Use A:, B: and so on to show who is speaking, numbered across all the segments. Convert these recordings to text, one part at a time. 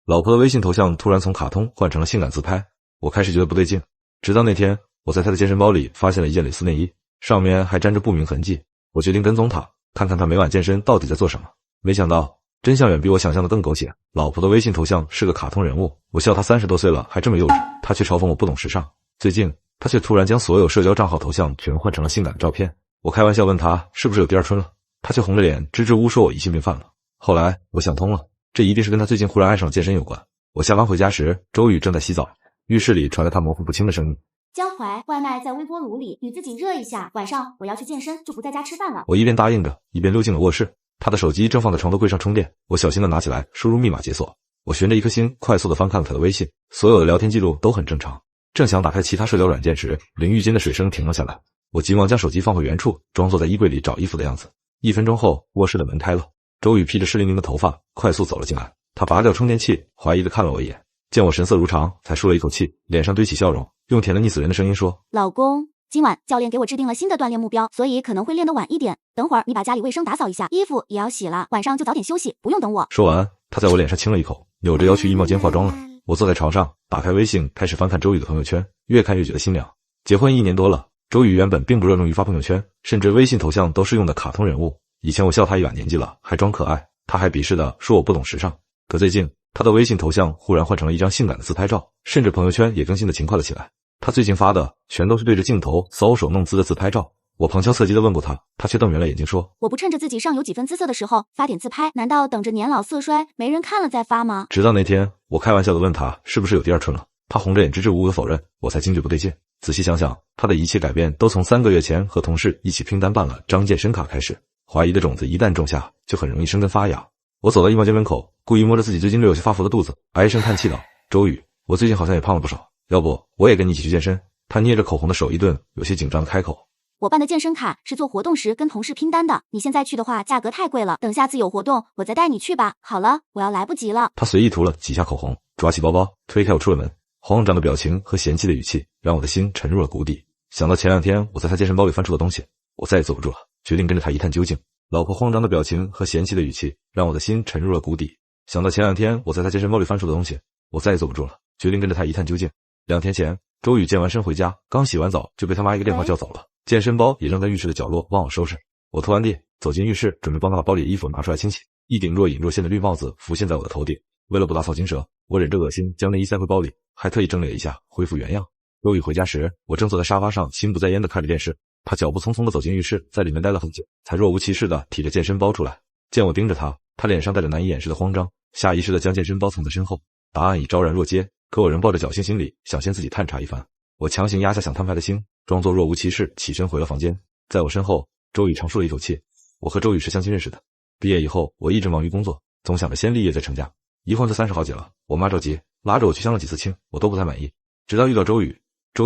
A: 老婆的微信头像突然从卡通换成了性感自拍，我开始觉得不对劲。直到那天，我在她的健身包里发现了一件蕾丝内衣，上面还沾着不明痕迹。我决定跟踪她，看看她每晚健身到底在做什么。没想到真相远比我想象的更狗血。老婆的微信头像是个卡通人物，我笑她30多岁了还这么幼稚，她却嘲讽我不懂时尚。最近她却突然将所有社交账号头像全换成了性感的照片。我开玩笑问她是不是有第二春了，她却红着脸支支吾吾说我疑心病犯了。后来我想通了，这一定是跟她最近忽然爱上了健身有关。我下班回家时，周宇正在洗澡，浴室里传来她模糊不清的声音：
B: 江淮，外卖在微波炉里，你自己热一下，晚上我要去健身，就不在家吃饭了。
A: 我一边答应着，一边溜进了卧室。他的手机正放在床头柜上充电，我小心地拿起来，输入密码解锁。我悬着一颗心，快速地翻看了他的微信，所有的聊天记录都很正常。正想打开其他社交软件时，淋浴间的水声停了下来。我急忙将手机放回原处，装作在衣柜里找衣服的样子。1分钟后，卧室的门开了，周宇披着湿淋淋的头发快速走了进来。他拔掉充电器，怀疑地看了我一眼，见我神色如常，才舒了一口气，脸上堆起笑容，用甜得腻死人的声音说：
B: 老公，今晚教练给我制定了新的锻炼目标，所以可能会练得晚一点。等会儿你把家里卫生打扫一下，衣服也要洗了，晚上就早点休息，不用等我。
A: 说完，他在我脸上亲了一口，扭着腰去衣帽间化妆了。我坐在床上，打开微信，开始翻看周宇的朋友圈，越看越觉得心凉。结婚1年多了，周宇原本并不热衷于发朋友圈，甚至微信头像都是用的卡通人物。以前我笑他一把年纪了，还装可爱，他还鄙视的说我不懂时尚。可最近，他的微信头像忽然换成了一张性感的自拍照，甚至朋友圈也更新的勤快了起来。他最近发的全都是对着镜头搔首弄姿的自拍照。我旁敲侧击地问过他，他却瞪圆了眼睛说：
B: 我不趁着自己尚有几分姿色的时候发点自拍，难道等着年老色衰没人看了再发吗？
A: 直到那天，我开玩笑地问他是不是有第二春了，他红着眼支支吾吾地否认，我才惊觉不对劲。仔细想想，他的一切改变都从3个月前和同事一起拼单办了张健身卡开始。怀疑的种子一旦种下，就很容易生根发芽。我走到衣帽间门口，故意摸着自己最近略有些发福的肚子，唉声叹气道：周宇，我最近好像也胖了不少，要不我也跟你一起去健身。他捏着口红的手一顿，有些紧张的开口：
B: 我办的健身卡是做活动时跟同事拼单的，你现在去的话价格太贵了，等下次有活动我再带你去吧。好了，我要来不及了。
A: 他随意涂了几下口红，抓起包包推开我出了门，慌张的表情和嫌弃的语气让我的心沉入了谷底。想到前2天我在他健身包里翻出的东西，我再也坐不住了，决定跟着他一探究竟。老婆慌张的表情和嫌弃的语气让我的心沉入了谷底。想到前2天我在他健身包里翻出的东西，我再也坐不住了，决定跟着他一探究竟。2天前，周宇健完身回家，刚洗完澡就被他妈一个电话叫走了，健身包也扔在浴室的角落，忘我收拾。我拖完地走进浴室，准备帮他把包里的衣服拿出来清洗，一顶若隐若现的绿帽子浮现在我的头顶。为了不打草惊蛇，我忍着恶心将内衣塞回包里，还特意整理了一下恢复原样。周宇回家时，我正坐在沙发上心不在焉地看着电视，他脚步匆匆地走进浴室，在里面待了很久，才若无其事地提着健身包出来。见我盯着他，他脸上带着难以掩饰的慌张，下意识地将健身包藏在身后。答案已昭然若揭，可我仍抱着侥幸心理，想先自己探查一番。我强行压下想摊牌的心，装作若无其事，起身回了房间。在我身后，周宇长舒了一口气。我和周宇是相亲认识的，毕业以后我一直忙于工作，总想着先立业再成家。一晃就30好几了，我妈着急，拉着我去相了几次亲，我都不太满意。直到遇到周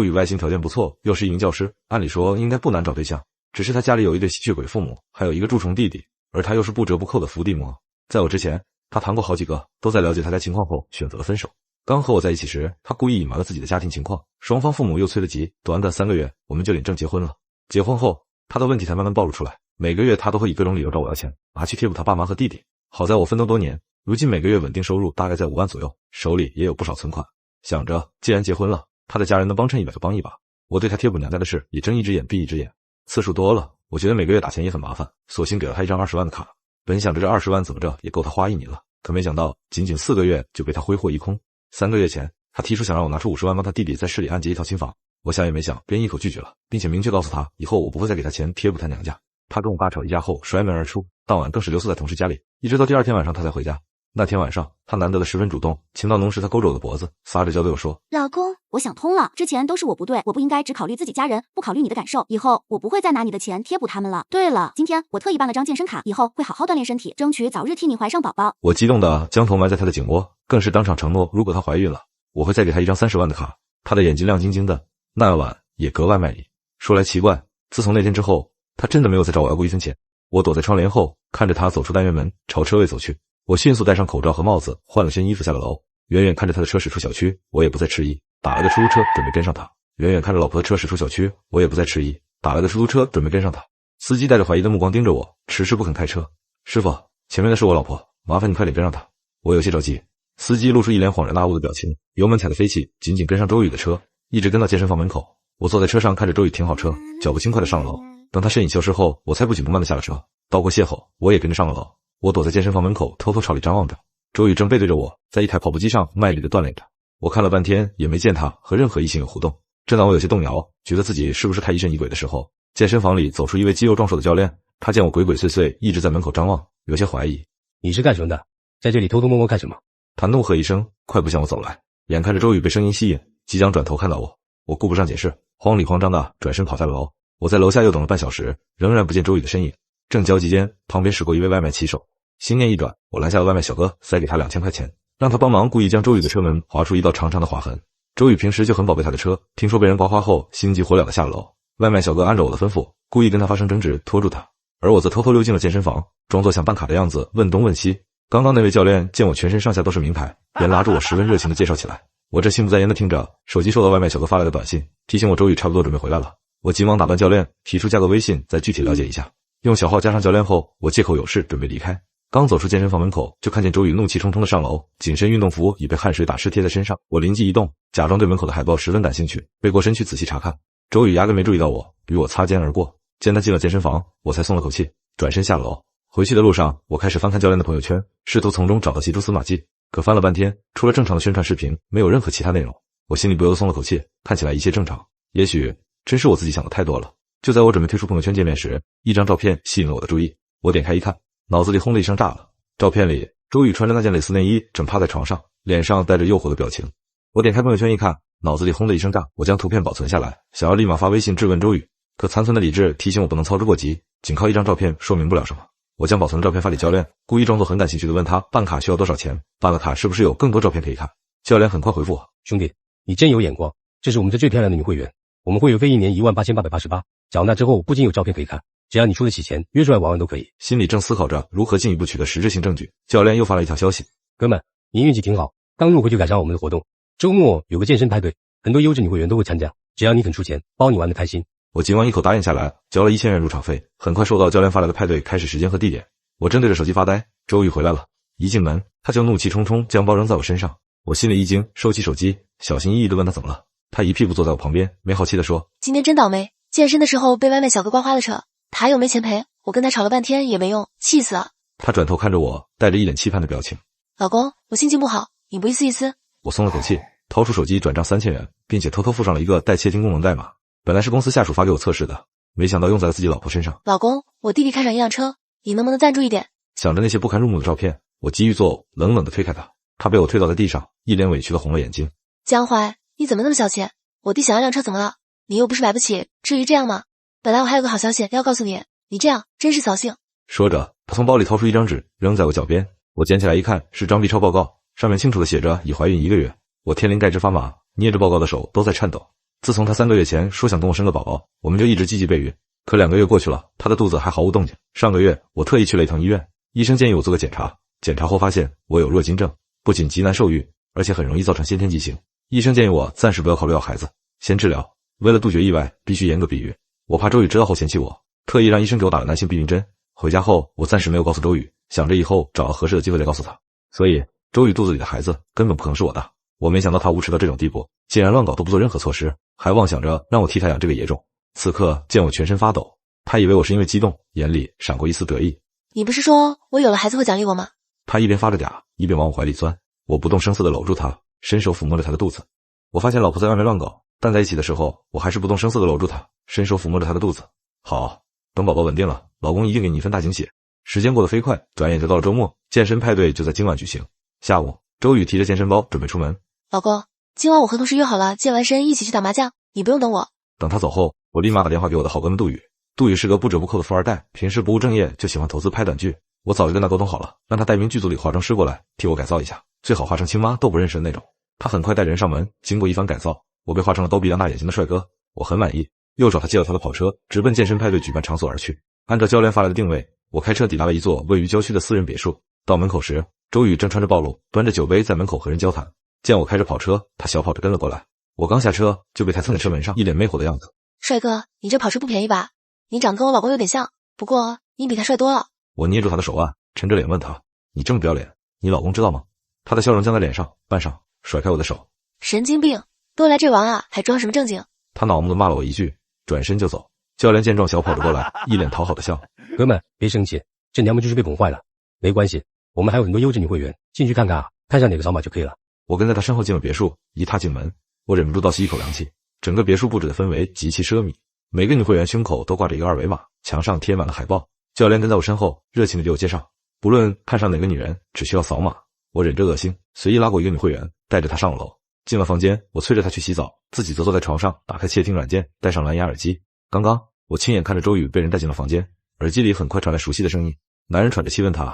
A: 宇外形条件不错，又是一名教师，按理说应该不难找对象，只是他家里有一对吸血鬼父母，还有一个蛀虫弟弟，而他又是不折不扣的伏地魔。在我之前，他谈过好几个，都在了解他家情况后选择了分手。刚和我在一起时，他故意隐瞒了自己的家庭情况，双方父母又催得急，短短3个月我们就领证结婚了。结婚后，他的问题才慢慢暴露出来，每个月他都会以各种理由找我要钱，拿去贴补他爸妈和弟弟。好在我奋斗多年，如今每个月稳定收入大概在5万左右，手里也有不少存款。想着既然结婚了，他的家人能帮衬一把就帮一把，我对他贴补娘家的事也睁一只眼闭一只眼。次数多了，我觉得每个月打钱也很麻烦，索性给了他一张20万的卡。本想着这20万怎么着也够他花1年了，可没想到仅仅4个月就被他挥霍一空。3个月前，他提出想让我拿出50万帮他弟弟在市里按揭一套新房，我想也没想，便一口拒绝了，并且明确告诉他以后我不会再给他钱贴补他娘家。他跟我爸吵一架后摔门而出，当晚更是留宿在同事家里，一直到第2天晚上他才回家。那天晚上，他难得的十分主动，情到浓时他勾着我的脖子，撒着娇对我说：
B: 老公，我想通了，之前都是我不对，我不应该只考虑自己家人，不考虑你的感受，以后我不会再拿你的钱贴补他们了。对了，今天我特意办了张健身卡，以后会好好锻炼身体，争取早日替你怀上宝宝。
A: 我激动的将头埋在他的颈窝，更是当场承诺，如果她怀孕了，我会再给她一张30万的卡。他的眼睛亮晶晶的，那晚也格外卖力。说来奇怪，自从那天之后，他真的没有再找我要过1分钱。我躲在窗帘后，看着他走出单元门，朝车位走去。我迅速戴上口罩和帽子，换了身衣服下了楼。远远看着他的车驶出小区，我也不再迟疑，打了个出租车准备跟上他。远远看着老婆的车驶出小区，我也不再迟疑，打了个出租车准备跟上他。司机带着怀疑的目光盯着我，迟迟不肯开车。师傅，前面的是我老婆，麻烦你快点跟上他。我有些着急，司机露出一脸恍然大悟的表情，油门踩得飞起，紧紧跟上周宇的车，一直跟到健身房门口。我坐在车上看着周宇停好车，脚步轻快地上楼。等他身影消失后，我才不紧不慢地下了车。道过谢后，我也跟着上了楼。我躲在健身房门口，偷偷朝里张望着。周宇正背对着我，在一台跑步机上卖力地锻炼着。我看了半天，也没见他和任何异性有互动。正当我有些动摇，觉得自己是不是太疑神疑鬼的时候，健身房里走出一位肌肉壮硕的教练。他见我鬼鬼祟祟，一直在门口张望，有些怀疑。
C: 你是干什么的？在这里偷偷摸摸干什么？
A: 他怒喝一声，快步向我走来。眼看着周宇被声音吸引，即将转头看到我，我顾不上解释，慌里慌张的转身跑下了楼。我在楼下又等了半小时，仍然不见周宇的身影。正焦急间，旁边驶过一位外卖骑手，心念一转，我拦下了外卖小哥，塞给他2000块钱，让他帮忙故意将周宇的车门划出一道长长的划痕。周宇平时就很宝贝他的车，听说被人刮花后，心急火燎的下了楼。外卖小哥按照我的吩咐，故意跟他发生争执，拖住他。而我则偷偷溜进了健身房，装作想办卡的样子，问东问西。刚刚那位教练见我全身上下都是名牌，便拉住我，十分热情地介绍起来。我这心不在焉地听着，手机收到外卖小哥发来的短信，提醒我周宇差不多准备回来了。我急忙打断教练，提出加个微信，再具体了解一下。用小号加上教练后，我借口有事准备离开。刚走出健身房门口，就看见周宇怒气冲冲地上楼，紧身运动服已被汗水打湿贴在身上。我灵机一动，假装对门口的海报十分感兴趣，背过身去仔细查看。周宇压根没注意到我，与我擦肩而过。见他进了健身房，我才松了口气，转身下楼。回去的路上，我开始翻看教练的朋友圈，试图从中找到其蛛丝马迹。可翻了半天，除了正常的宣传视频，没有任何其他内容。我心里不由得松了口气，看起来一切正常。也许真是我自己想的太多了。就在我准备退出朋友圈界面时，一张照片吸引了我的注意。我点开一看，脑子里轰的一声炸了。照片里，周宇穿着那件蕾丝内衣，正趴在床上，脸上带着诱惑的表情。我点开朋友圈一看，脑子里轰的一声炸。我将图片保存下来，想要立马发微信质问周宇，可残存的理智提醒我不能操之过急，仅靠一张照片说明不了什么。我将保存的照片发给教练，故意装作很感兴趣的问他办卡需要多少钱，办了卡是不是有更多照片可以看。教练很快回复我，
C: 兄弟，你真有眼光，这是我们这最漂亮的女会员，我们会员费1年18888，缴纳之后不仅有照片可以看，只要你出得起钱，约出来玩玩都可以。
A: 心里正思考着如何进一步取得实质性证据，教练又发了一条消息，
C: 哥们，你运气挺好，刚入会就赶上我们的活动，周末有个健身派对，很多优质女会员都会参加，只要你肯出钱，包你玩得开心。
A: 我急忙一口答应下来，交了1000元入场费。很快收到教练发来的派对开始时间和地点，我正对着手机发呆。周宇回来了，一进门他就怒气冲冲将包扔在我身上。我心里一惊，收起手机，小心翼翼地问他怎么了。他一屁股坐在我旁边，没好气地说，
D: 今天真倒霉，健身的时候被外卖小哥刮花了车，他又没钱赔，我跟他吵了半天也没用，气死了。
A: 他转头看着我，带着一脸期盼的表情，
D: 老公，我心情不好，你不意思意思？
A: 我松了口气，掏出手机转账3000元，并且偷偷附上了一个带窃听功能代码。本来是公司下属发给我测试的，没想到用在了自己老婆身上。
D: 老公，我弟弟开上一辆车，你能不能赞助一点？
A: 想着那些不堪入目的照片，我急于作呕，冷冷地推开他。他被我推倒在地上，一脸委屈地红了眼睛。
D: 江淮，你怎么那么小气？我弟想要辆车怎么了？你又不是买不起，至于这样吗？本来我还有个好消息要告诉你，你这样真是扫兴。
A: 说着，他从包里掏出一张纸，扔在我脚边。我捡起来一看，是张 B 超报告，上面清楚地写着已怀孕1个月。我天灵盖之发麻，捏着报告的手都在颤抖。自从他3个月前说想跟我生个宝宝，我们就一直积极备孕。可2个月过去了，他的肚子还毫无动静。上个月我特意去了一趟医院，医生建议我做个检查。检查后发现我有弱精症，不仅极难受孕，而且很容易造成先天畸形。医生建议我暂时不要考虑要孩子，先治疗。为了杜绝意外，必须严格避孕。我怕周宇知道后嫌弃我，特意让医生给我打了男性避孕针。回家后，我暂时没有告诉周宇，想着以后找到合适的机会再告诉他。所以周宇肚子里的孩子根本不可能是我的。我没想到他无耻到这种地步，竟然乱搞都不做任何措施，还妄想着让我替他养这个野种。此刻见我全身发抖，他以为我是因为激动，眼里闪过一丝得意。
D: 你不是说我有了孩子会奖励我吗？
A: 他一边发着嗲，一边往我怀里钻。我不动声色地搂住他，伸手抚摸着他的肚子。我发现老婆在外面乱搞，但在一起的时候，我还是不动声色地搂住他，伸手抚摸着他的肚子。好，等宝宝稳定了，老公一定给你一份大惊喜。时间过得飞快，转眼就到了周末，健身派对就在今晚举行。下午，周宇提着健身包准备出门。
D: 老公，今晚我和同事约好了，健完身一起去打麻将，你不用等我。
A: 等他走后，我立马打电话给我的好哥们杜宇。杜宇是个不折不扣的富二代，平时不务正业，就喜欢投资拍短剧。我早就跟他沟通好了，让他带名剧组里化妆师过来替我改造一下，最好化成亲妈都不认识的那种。他很快带人上门，经过一番改造，我被画成了逗比亮大眼睛的帅哥，我很满意。又找他借了他的跑车，直奔健身派对举办场所而去。按照教练发来的定位，我开车抵达了一座位于郊区的私人别墅。到门口时，周宇正穿着暴露，端着酒杯在门口和人交谈。见我开着跑车，他小跑着跟了过来。我刚下车就被他蹭在车门上，一脸媚火的样子。
D: 帅哥，你这跑车不便宜吧？你长得跟我老公有点像，不过你比他帅多了。
A: 我捏住他的手腕，沉着脸问他，你这么不要脸，你老公知道吗？他的笑容僵在脸上，半晌甩开我的手。
D: 神经病，都来这玩啊，还装什么正经？
A: 他恼怒地骂了我一句，转身就走。教练见状小跑着过来，一脸讨好的笑。
C: 哥们，别生气，这娘们就是被捧坏了。没关系，我们还有很多优质女会员，进去看看啊，看上哪个扫码就可以了。
A: 我跟在他身后进了别墅，一踏进门，我忍不住倒吸一口凉气。整个别墅布置的氛围极其奢靡，每个女会员胸口都挂着一个二维码，墙上贴满了海报。教练跟在我身后，热情地给我介绍，不论看上哪个女人，只需要扫码。我忍着恶心，随意拉过一个女会员，带着她上了楼。进了房间，我催着她去洗澡，自己则坐在床上，打开窃听软件，戴上蓝牙耳机。刚刚，我亲眼看着周宇被人带进了房间，耳机里很快传来熟悉的声音，男人喘着气问她：“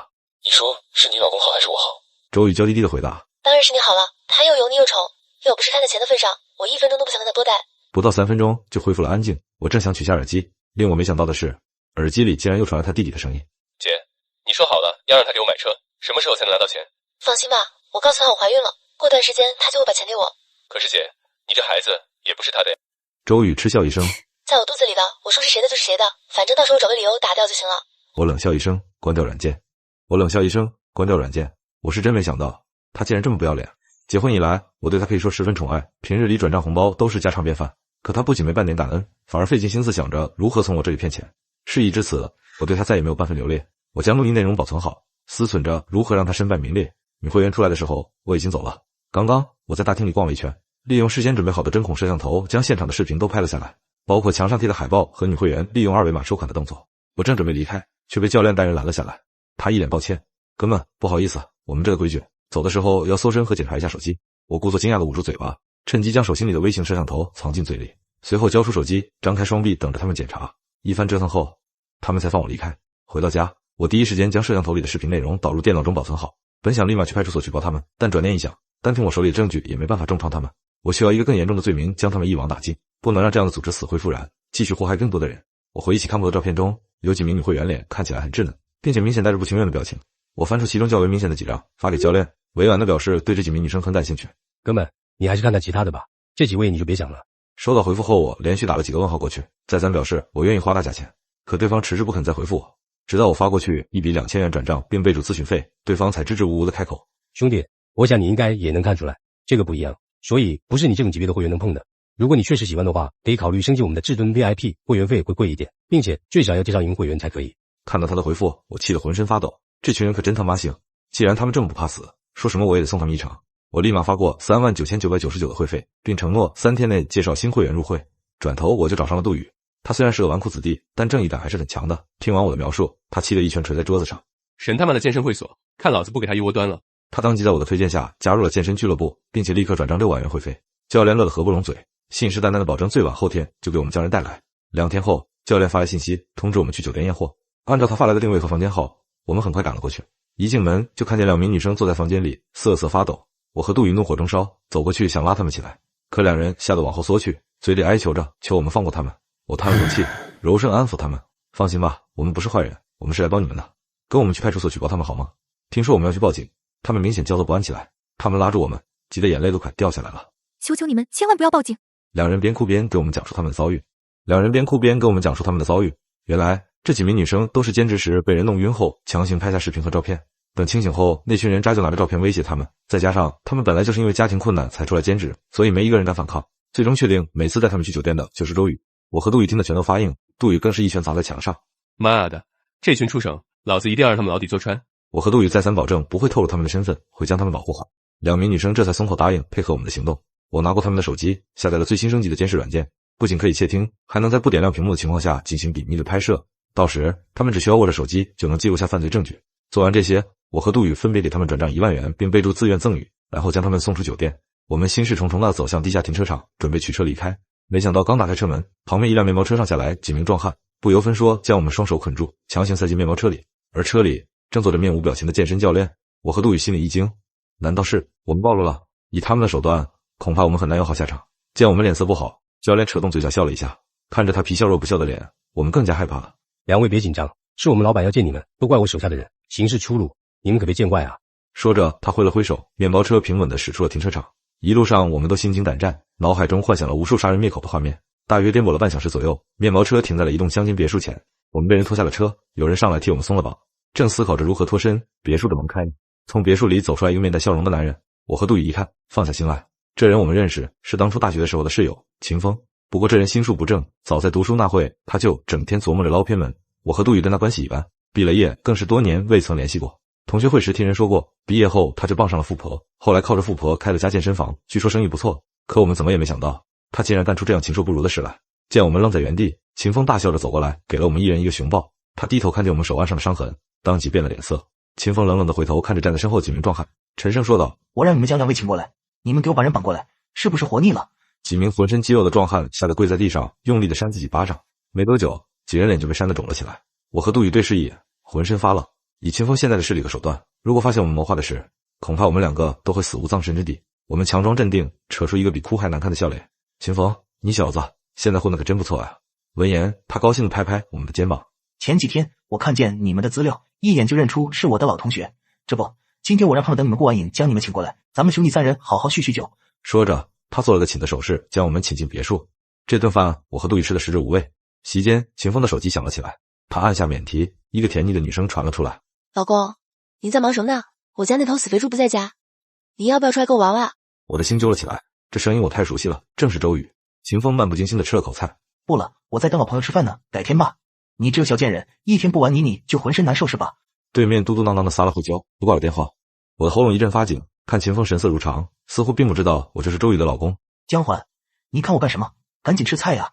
E: 你说是你老公好还是我好？”
A: 周宇娇滴滴的回答：“
D: 当然是你好了，他又油腻又丑，要不是看在钱的份上，我1分钟都不想跟他多待。”
A: 不到3分钟就恢复了安静，我正想取下耳机，令我没想到的是，耳机里竟然又传来他弟弟的声音：“
E: 姐，你说好了要让他给我买车，什么时候才能拿到钱？”“
D: 放心吧，我告诉他我怀孕了，过段时间他就会把钱给我。”“
E: 可是姐，你这孩子也不是他的。”
A: 周宇嗤笑一声：“
D: 在我肚子里的，我说是谁的就是谁的，反正到时候找个理由打掉就行了。”
A: 我冷笑一声，关掉软件。我是真没想到，他竟然这么不要脸。结婚以来，我对他可以说十分宠爱，平日里转账红包都是家常便饭。可他不仅没半点感恩，反而费尽心思想着如何从我这里骗钱。事已至此，我对他再也没有半分留恋。我将录音内容保存好，思忖着如何让他身败名裂。女会员出来的时候，我已经走了。刚刚我在大厅里逛了一圈，利用事先准备好的针孔摄像头，将现场的视频都拍了下来，包括墙上贴的海报和女会员利用二维码收款的动作。我正准备离开，却被教练带人拦了下来。他一脸抱歉：“哥们，不好意思，我们这个规矩，走的时候要搜身和检查一下手机。”我故作惊讶地捂住嘴巴，趁机将手心里的微型摄像头藏进嘴里，随后交出手机，张开双臂等着他们检查。一番折腾后，他们才放我离开。回到家，我第一时间将摄像头里的视频内容导入电脑中保存好，本想立马去派出所举报他们，但转念一想，单凭我手里的证据也没办法重创他们，我需要一个更严重的罪名将他们一网打尽，不能让这样的组织死灰复燃，继续祸害更多的人。我回忆起看过的照片中，有几名女会员脸看起来很稚嫩，并且明显带着不情愿的表情。我翻出其中较为明显的几张，发给教练，委婉的表示对这几名女生很感兴趣。
C: 哥们，你还是看看其他的吧，这几位你就别想了。
A: 收到回复后，我连续打了几个问号过去，再三表示我愿意花大价钱，可对方迟迟不肯再回复我，直到我发过去一笔2000元转账并备注咨询费，对方才支支吾吾的开口。
C: 兄弟，我想你应该也能看出来，这个不一样，所以不是你这种级别的会员能碰的。如果你确实喜欢的话，可以考虑升级我们的至尊 VIP， 会员费会贵一点，并且最少要介绍一名会员才可以。
A: 看到他的回复，我气得浑身发抖，这群人可真他妈行，既然他们这么不怕死，说什么我也得送他们一程。我立马发过39999的会费，并承诺3天内介绍新会员入会。转头我就找上了杜宇，他虽然是个纨绔子弟，但正义感还是很强的。听完我的描述，他气得一拳捶在桌子上：“
E: 神他妈的健身会所，看老子不给他一窝端了！”
A: 他当即在我的推荐下加入了健身俱乐部，并且立刻转账6万元会费。教练乐得合不拢嘴，信誓旦旦的保证最晚后天就给我们将人带来。2天后，教练发来信息通知我们去酒店验货。按照他发来的定位和房间号，我们很快赶了过去。一进门就看见2名女生坐在房间里瑟瑟发抖。我和杜宇怒火中烧，走过去想拉他们起来，可2人吓得往后缩去，嘴里哀求着求我们放过他们。我叹了口气，柔声安抚他们：“放心吧，我们不是坏人，我们是来帮你们的，跟我们去派出所举报他们好吗？”听说我们要去报警，他们明显焦躁不安起来，他们拉住我们，急得眼泪都快掉下来了。
B: “求求你们千万不要报警！”
A: 2人边哭边给我们讲述他们的遭遇。原来这几名女生都是兼职时被人弄晕后强行拍下视频和照片，等清醒后，那群人渣就拿着照片威胁他们，再加上他们本来就是因为家庭困难才出来兼职，所以没一个人敢反抗。最终确定每次带他们去酒店的就是周宇。我和杜宇听得全都发硬，杜宇更是一拳砸在墙上：“
E: 妈的，这群畜生，老子一定要让他们牢底坐穿！”
A: 我和杜宇再三保证不会透露他们的身份，会将他们保护好。2名女生这才松口答应配合我们的行动。我拿过他们的手机，下载了最新升级的监视软件，不仅可以窃听，还能在不点亮屏幕的情况下进行隐秘的拍摄。到时他们只需要握着手机就能记录下犯罪证据。做完这些，我和杜宇分别给他们转账1万元，并备注自愿赠与，然后将他们送出酒店。我们心事重重地走向地下停车场，准备取车离开。没想到刚打开车门，旁边一辆面包车上下来几名壮汉，不由分说将我们双手捆住，强行塞进面包车里。而车里正坐着面无表情的健身教练。我和杜宇心里一惊，难道是我们暴露了？以他们的手段，恐怕我们很难有好下场。见我们脸色不好，教练扯动嘴角笑了一下，看着他皮笑肉不笑的脸，我们更加害怕了。
C: 2位别紧张，是我们老板要见你们，都怪我手下的人行事粗鲁，你们可别见怪啊。
A: 说着，他挥了挥手，面包车平稳地驶出了停车场。一路上我们都心惊胆战，脑海中幻想了无数杀人灭口的画面。大约颠簸了半小时左右，面包车停在了一栋乡间别墅前，我们被人拖下了车，有人上来替我们松了绑。正思考着如何脱身，别墅的门开从别墅里走出来一个面带笑容的男人，我和杜宇一看，放下心来。这人我们认识，是当初大学的时候的室友秦风。不过这人心术不正，早在读书那会，他就整天琢磨着捞偏门。我和杜宇跟他关系一般，毕了业更是多年未曾联系过。同学会时听人说过，毕业后他就傍上了富婆，后来靠着富婆开了家健身房，据说生意不错。可我们怎么也没想到，他竟然干出这样禽兽不如的事来。见我们愣在原地，秦风大笑着走过来，给了我们一人一个熊抱。他低头看见我们手腕上的伤痕，当即变了脸色。秦风冷冷地回头看着站在身后几名壮汉，沉声说道：“
F: 我让你们将两位请过来，你们给我把人绑过来，是不是活腻了？”
A: 几名浑身肌肉的壮汉吓得跪在地上，用力地扇自己巴掌。没多久，几人脸就被扇得肿了起来。我和杜宇对视一眼，浑身发冷。以秦风现在的势力和手段，如果发现我们谋划的事，恐怕我们两个都会死无葬身之地。我们强装镇定，扯出一个比哭还难看的笑脸：“秦风，你小子现在混得可真不错啊！”闻言，他高兴地拍拍我们的肩膀：“
F: 前几天我看见你们的资料，一眼就认出是我的老同学。这不，今天我让他们等你们过完瘾，将你们请过来，咱们兄弟三人好好叙叙旧。”
A: 说着，他做了个请的手势，将我们请进别墅。这顿饭我和杜宇吃的食之无味。席间，秦风的手机响了起来，他按下免提，一个甜腻的女声传了出来：“
D: 老公，你在忙什么呢？我家那头死肥猪不在家，你要不要出来跟我玩玩？”
A: 我的心揪了起来，这声音我太熟悉了，正是周宇。秦风漫不经心地吃了口菜：“
F: 不了，我在等老朋友吃饭呢，改天吧。你这个小贱人，一天不玩你就浑身难受是吧？”
A: 对面嘟嘟囔囔的撒了胡椒，不挂了电话。我的喉咙一阵发紧，看秦风神色如常，似乎并不知道我就是周宇的老公。
F: 江环，你看我干什么？赶紧吃菜呀！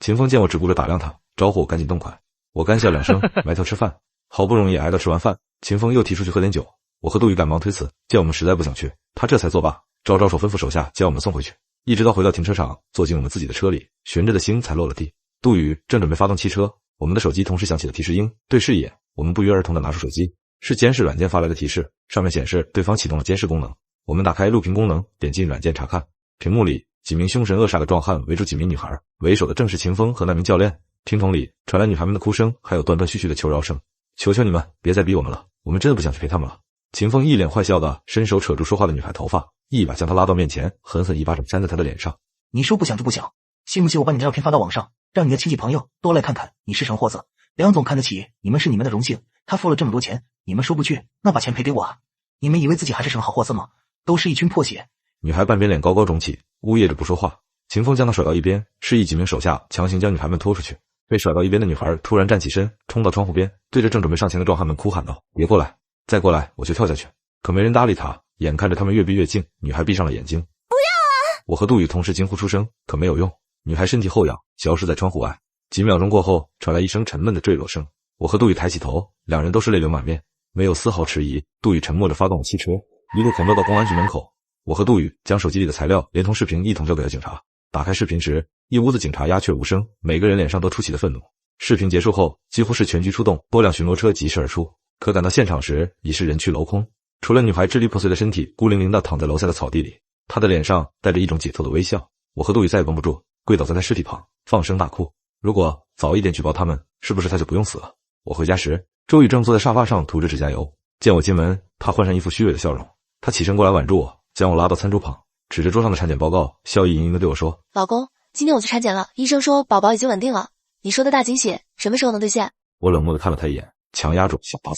A: 秦风见我只顾着打量他，招呼我赶紧动筷。我干笑两声，埋头吃饭。好不容易挨到吃完饭，秦风又提出去喝点酒。我和杜宇赶忙推辞，见我们实在不想去，他这才作罢，招招手吩咐手下将我们送回去。一直到回到停车场，坐进我们自己的车里，悬着的心才落了地。杜宇正准备发动汽车，我们的手机同时响起了提示音，对视一眼，我们不约而同地拿出手机，是监视软件发来的提示，上面显示对方启动了监视功能。我们打开录屏功能，点进软件查看，屏幕里几名凶神恶煞的壮汉围住几名女孩，为首的正是秦风和那名教练。听筒里传来女孩们的哭声，还有断断续续的求饶声：“求求你们别再逼我们了，我们真的不想去陪他们了。”秦风一脸坏笑的伸手扯住说话的女孩头发，一把将她拉到面前，狠狠一巴掌扇在她的脸上：“
F: 你说不想就不想，信不信我把你的照片发到网上，让你的亲戚朋友都来看看你是什么货色？梁总看得起你们是你们的荣幸，他付了这么多钱，你们说不去，那把钱赔给我啊！你们以为自己还是什么好货色吗？都是一群破鞋！”女孩半边脸高高肿起，呜咽着不说话。秦风将她甩到一边，示意几名手下强行将女孩们拖出去。被甩到一边的女孩突然站起身，冲到窗户边，对着正准备上前的壮汉们哭喊道：“别过来，再过来我就跳下去！”可没人搭理她。眼看着他们越逼越近，女孩闭上了眼睛。“不要啊！”我和杜宇同时惊呼出声，可没有用。女孩身体后仰，消失在窗户外。几秒钟过后，传来一声沉闷的坠落声。我和杜宇抬起头，两人都是泪流满面，没有丝毫迟疑。杜宇沉默地发动了汽车，一路狂飙到公安局门口。我和杜宇将手机里的材料连同视频一同交给了警察。打开视频时，一屋子警察鸦雀无声，每个人脸上都出奇的愤怒。视频结束后，几乎是全局出动，多辆巡逻车疾驰而出。可赶到现场时，已是人去楼空，除了女孩支离破碎的身体孤零零地躺在楼下的草地里，她的脸上带着一种解脱的微笑。我和杜宇再也绷不住，跪倒在她尸体旁，放声大哭。如果早一点举报他们，是不是他就不用死了？我回家时，周宇正坐在沙发上涂着指甲油，见我进门，他换上一副虚伪的笑容。他起身过来挽住我，将我拉到餐桌旁，指着桌上的产检报告，笑意盈盈地对我说：“
D: 老公，今天我去产检了，医生说宝宝已经稳定了，你说的大惊喜什么时候能兑现？”
A: 我冷漠地看了他一眼，强压住想打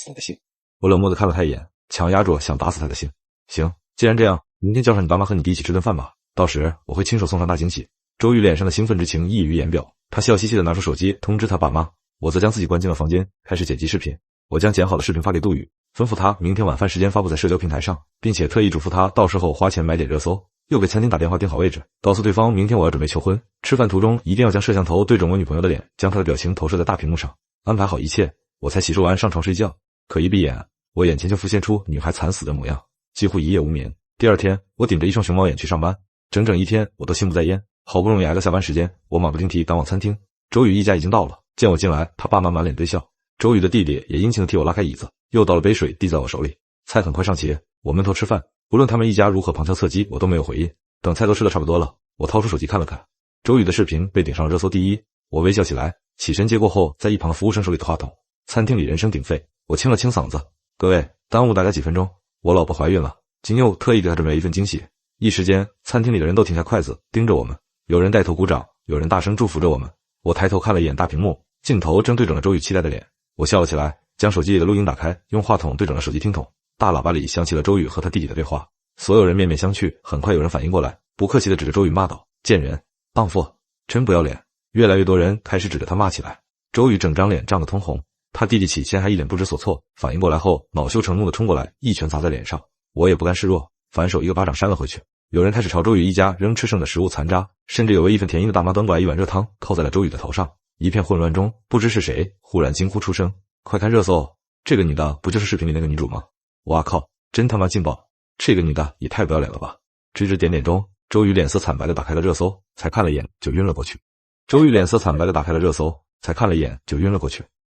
A: 死他的心。行，既然这样，明天叫上你爸妈和你弟一起吃顿饭吧，到时我会亲手送上大惊喜。周宇脸上的兴奋之情溢于言表，他笑嘻嘻地拿出手机通知他爸妈，我则将自己关进了房间，开始剪辑视频。我将剪好的视频发给杜宇，吩咐他明天晚饭时间发布在社交平台上，并且特意嘱咐他到时候花钱买点热搜，又给餐厅打电话定好位置，告诉对方明天我要准备求婚，吃饭途中一定要将摄像头对准我女朋友的脸，将她的表情投射在大屏幕上。安排好一切，我才洗漱完上床睡觉。可一闭眼，我眼前就浮现出女孩惨死的模样，几乎一夜无眠。第二天，我顶着一双熊猫眼去上班，整整一天我都心不在焉。好不容易挨到下班时间，我马不停蹄赶往餐厅。周宇一家已经到了，见我进来，他爸妈满脸堆笑。周宇的弟弟也殷勤地替我拉开椅子，又倒了杯水递在我手里。菜很快上齐，我闷头吃饭。无论他们一家如何旁敲侧击，我都没有回应。等菜都吃得差不多了，我掏出手机看了看，周宇的视频被顶上了热搜第一。我微笑起来，起身接过后，在一旁服务生手里的话筒。餐厅里人声鼎沸，我清了清嗓子：“各位，耽误大家几分钟，我老婆怀孕了，今又特意给她准备了一份惊喜。”一时间，餐厅里的人都停下筷子，盯着我们，有人带头鼓掌，有人大声祝福着我们。我抬头看了一眼大屏幕，镜头正对准了周宇期待的脸，我笑了起来，将手机里的录音打开，用话筒对准了手机听筒。大喇叭里响起了周宇和他弟弟的对话，所有人面面相觑。很快有人反应过来，不客气地指着周宇骂道：“贱人，荡妇，真不要脸！”越来越多人开始指着他骂起来。周宇整张脸涨得通红，他弟弟起先还一脸不知所措，反应过来后恼羞成怒地冲过来，一拳砸在脸上。我也不甘示弱，反手一个巴掌扇了回去。有人开始朝周宇一家扔吃剩的食物残渣，甚至有位义愤填膺的大妈端过来一碗热汤，扣在了周宇的头上。一片混乱中，不知是谁忽然惊呼出声：“快看热搜！这个女的不就是视频里那个女主吗？哇靠，真他妈劲爆！这个女的也太不要脸了吧！”指指点点中，周宇脸色惨白地打开了热搜，才看了眼就晕了过去。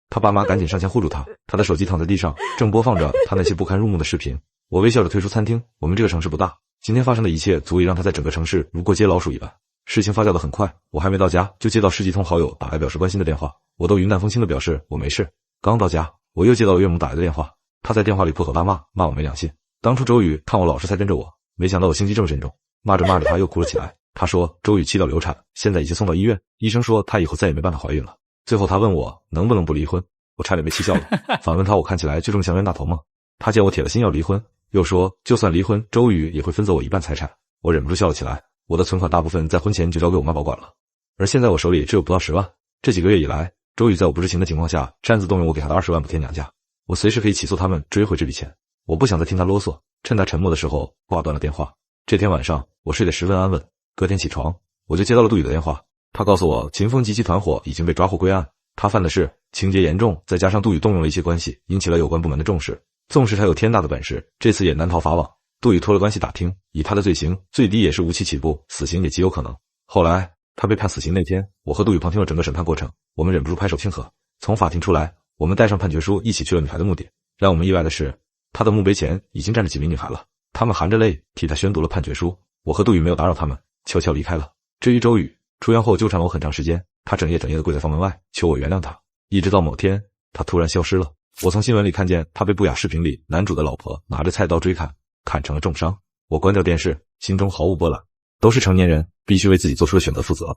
A: 他爸妈赶紧上前护住他，他的手机躺在地上，正播放着他那些不堪入目的视频。我微笑着退出餐厅，我们这个城市不大，今天发生的一切足以让他在整个城市如过街老鼠一般。事情发酵得很快，我还没到家就接到10几通好友打来表示关心的电话，我都云淡风轻的表示我没事。刚到家，我又接到了岳母打来的电话，她在电话里破口大骂，骂我没良心。当初周宇看我老实才跟着我，没想到我心机这么深重。骂着骂着他又哭了起来，他说周宇气到流产，现在已经送到医院，医生说他以后再也没办法怀孕了。最后他问我能不能不离婚，我差点被气笑了。反问他我看起来就这么像冤大头吗？他见我铁了心要离婚，又说就算离婚，周宇也会分走我一半财产。我忍不住笑了起来。我的存款大部分在婚前就交给我妈保管了，而现在我手里只有不到10万。这几个月以来，周宇在我不知情的情况下擅自动用我给他的20万补贴娘家，我随时可以起诉他们追回这笔钱。我不想再听他啰嗦，趁他沉默的时候挂断了电话。这天晚上我睡得十分安稳，隔天起床我就接到了杜宇的电话，他告诉我秦风及其团伙已经被抓获归案，他犯的是情节严重，再加上杜宇动用了一些关系，引起了有关部门的重视，纵使他有天大的本事，这次也难逃法网。杜宇托了关系打听，以他的罪行，最低也是无期起步，死刑也极有可能。后来他被判死刑那天，我和杜宇旁听了整个审判过程，我们忍不住拍手庆贺。从法庭出来，我们带上判决书一起去了女孩的墓地。让我们意外的是，他的墓碑前已经站着几名女孩了，她们含着泪替他宣读了判决书。我和杜宇没有打扰他们，悄悄离开了。至于周宇，出院后纠缠了我很长时间，他整夜地跪在房门外求我原谅他，一直到某天他突然消失了。我从新闻里看见他被不雅视频里男主的老婆拿着菜刀追砍，砍成了重伤。我关掉电视，心中毫无波澜。都是成年人，必须为自己做出的选择负责。